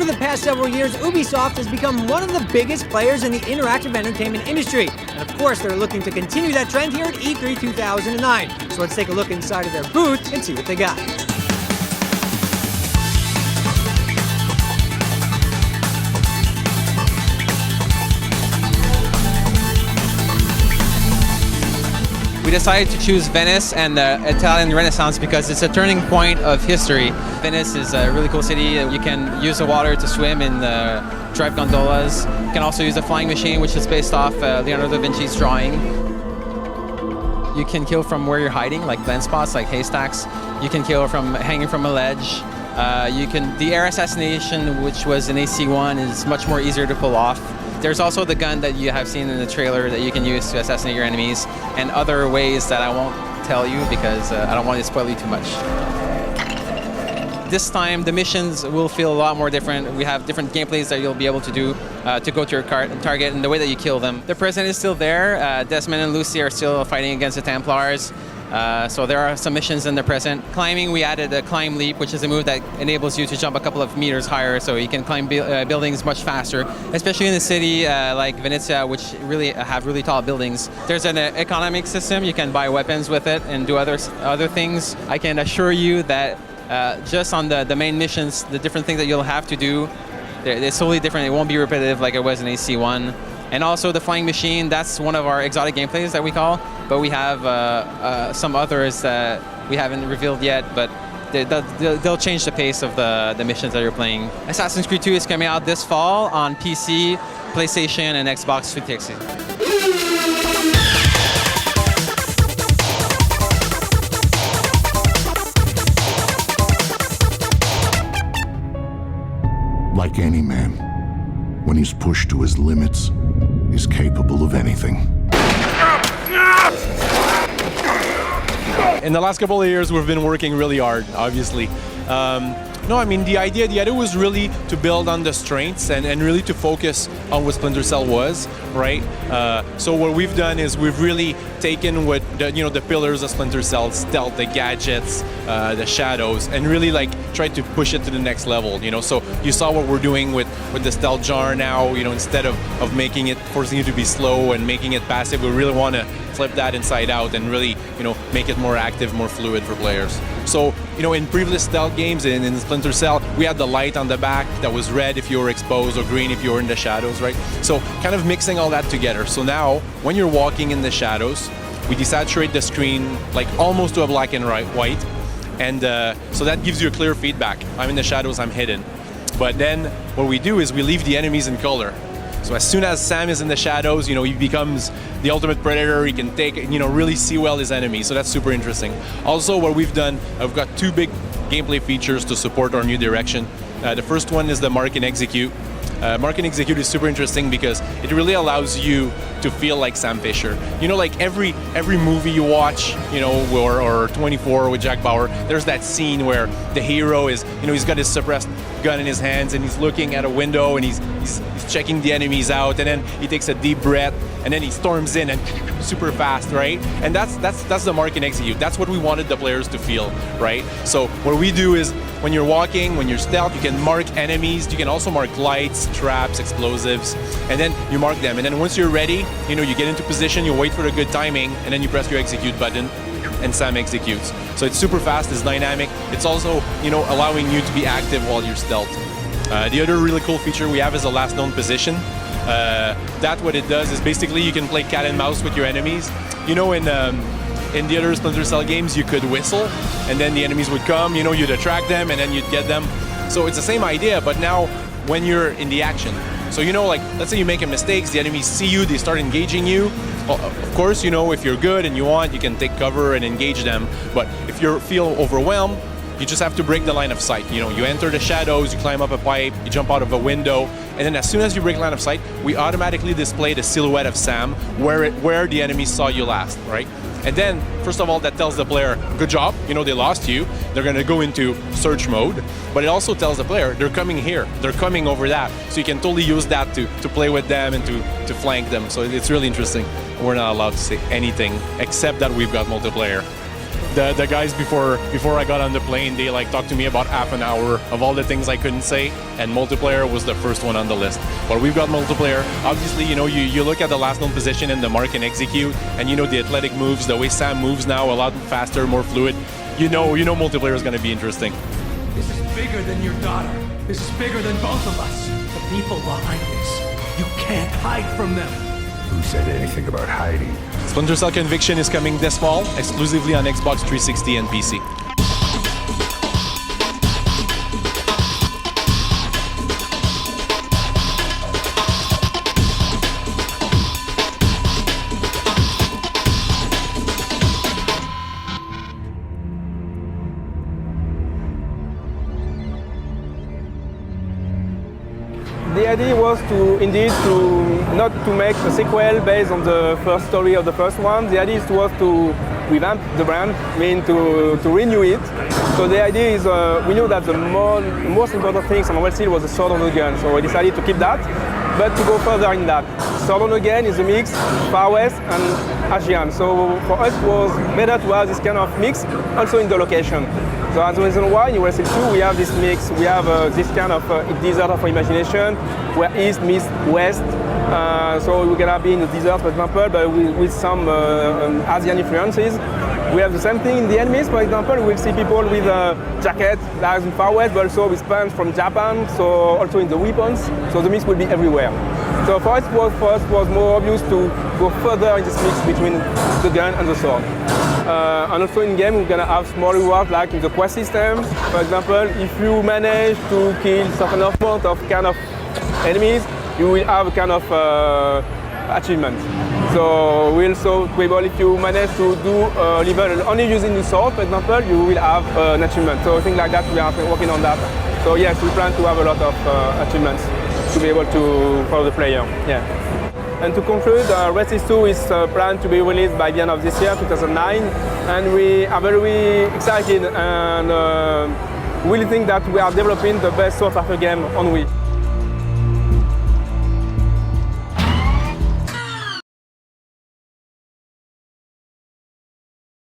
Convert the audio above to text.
Over the past several years, Ubisoft has become one of the biggest players in the interactive entertainment industry. And of course, they're looking to continue that trend here at E3 2009. So let's take a look inside of their booth and see what they got. We decided to choose Venice and the Italian Renaissance because it's a turning point of history. Venice is a really cool city. You can use the water to swim and drive gondolas. You can also use a flying machine, which is based off Leonardo da Vinci's drawing. You can kill from where you're hiding, like blend spots, like haystacks. You can kill from hanging from a ledge. The air assassination, which was an AC-1, is much more easier to pull off. There's also the gun that you have seen in the trailer that you can use to assassinate your enemies, and other ways that I won't tell you because I don't want to spoil you too much. This time the missions will feel a lot more different. We have different gameplays that you'll be able to do to go to your target and the way that you kill them. The President is still there. Desmond and Lucy are still fighting against the Templars. So there are some missions in the present. Climbing, we added a climb leap, which is a move that enables you to jump a couple of meters higher, so you can climb buildings much faster, especially in a city like Venezia, which have really tall buildings. There's an economic system. You can buy weapons with it and do other things. I can assure you that just on the main missions, the different things that you'll have to do, they're totally different. It won't be repetitive like it was in AC1. And also the flying machine, that's one of our exotic gameplays that we call, but we have some others that we haven't revealed yet, but they'll change the pace of the missions that you're playing. Assassin's Creed 2 is coming out this fall on PC, PlayStation, and Xbox 360. Like any man, when he's pushed to his limits, he's capable of anything. In the last couple of years, we've been working really hard, obviously. No, I mean, the idea was really to build on the strengths and really to focus on what Splinter Cell was, right? So what we've done is we've really taken what the pillars of Splinter Cell, stealth, the gadgets, the shadows, and really like tried to push it to the next level. So you saw what we're doing with the stealth jar now. Instead of making it, forcing you to be slow and making it passive, we really want to flip that inside out and really make it more active, more fluid for players. So in previous stealth games in Splinter Cell, we had the light on the back that was red if you were exposed or green if you were in the shadows, right? So kind of mixing all that together. So now when you're walking in the shadows, we desaturate the screen like almost to a black and white, and so that gives you a clear feedback. I'm in the shadows, I'm hidden. But then what we do is we leave the enemies in color. So as soon as Sam is in the shadows, he becomes the ultimate predator. He can take, really see well his enemies. So that's super interesting. Also, what we've done, I've got two big gameplay features to support our new direction. The first one is the Mark and Execute. Mark and Execute is super interesting because it really allows you to feel like Sam Fisher. Like every movie you watch, or 24 with Jack Bauer, there's that scene where the hero is, he's got his suppressed gun in his hands and he's looking at a window and he's checking the enemies out, and then he takes a deep breath and then he storms in and super fast, right? And that's the Mark and Execute. That's what we wanted the players to feel, right? So what we do is when you're walking, when you're stealth, you can mark enemies. You can also mark lights, traps, explosives, and then you mark them. And then once you're ready, you get into position, you wait for the good timing, and then you press your execute button, and Sam executes. So it's super fast, it's dynamic. It's also, allowing you to be active while you're stealth. The other really cool feature we have is the last known position. That what it does is basically you can play cat and mouse with your enemies. In the other Splinter Cell games, you could whistle, and then the enemies would come, you'd attract them, and then you'd get them. So it's the same idea, but now when you're in the action. So, like, let's say you make a mistake, the enemies see you, they start engaging you. Well, of course, if you're good and you want, you can take cover and engage them. But if you feel overwhelmed, you just have to break the line of sight. You enter the shadows, you climb up a pipe, you jump out of a window, and then as soon as you break line of sight, we automatically display the silhouette of Sam where the enemies saw you last, right? And then, first of all, that tells the player, good job, they lost you. They're gonna go into search mode, but it also tells the player, they're coming here, they're coming over that. So you can totally use that to play with them and to flank them. So it's really interesting. We're not allowed to say anything except that we've got multiplayer. the guys before I got on the plane, they like talked to me about half an hour of all the things I couldn't say, and multiplayer was the first one on the list. But we've got multiplayer. Obviously, you know, you look at the last known position and the mark and execute, and you know the athletic moves, the way Sam moves now, a lot faster, more fluid. You know multiplayer is going to be interesting. This is bigger than your daughter. This is bigger than both of us. The people behind this. You can't hide from them. Who said anything about hiding? Splinter Cell Conviction is coming this fall, exclusively on Xbox 360 and PC. The idea was not to make a sequel based on the first story of the first one. The idea was to revamp the brand, to renew it. So the idea is we knew that the most important thing on Red Steel was the sword on the gun. So we decided to keep that, but to go further in that. Sword on the gun is a mix, Far West and Asian. So for us it was better to have this kind of mix also in the location. So as a reason why in Wrestle 2 we have this mix, we have this kind of desert of imagination, where East meets West. So we're gonna be in the desert, for example, but with some Asian influences. We have the same thing in the enemies, for example. We'll see people with jackets like in Far West, but also with pants from Japan, so also in the weapons. So the mix will be everywhere. So for us it was more obvious to go further in this mix between the gun and the sword. And also in game we're gonna have small rewards like in the quest system. For example, if you manage to kill certain amount of kind of enemies, you will have a kind of achievement. So we'll also be able, if you manage to do a level only using the sword, for example, you will have an achievement. So things like that, we are working on that. So yes, we plan to have a lot of achievements to be able to follow the player. Yeah. And to conclude, Red Steel 2 is planned to be released by the end of this year, 2009, and we are very excited and really think that we are developing the best sought-after game on Wii.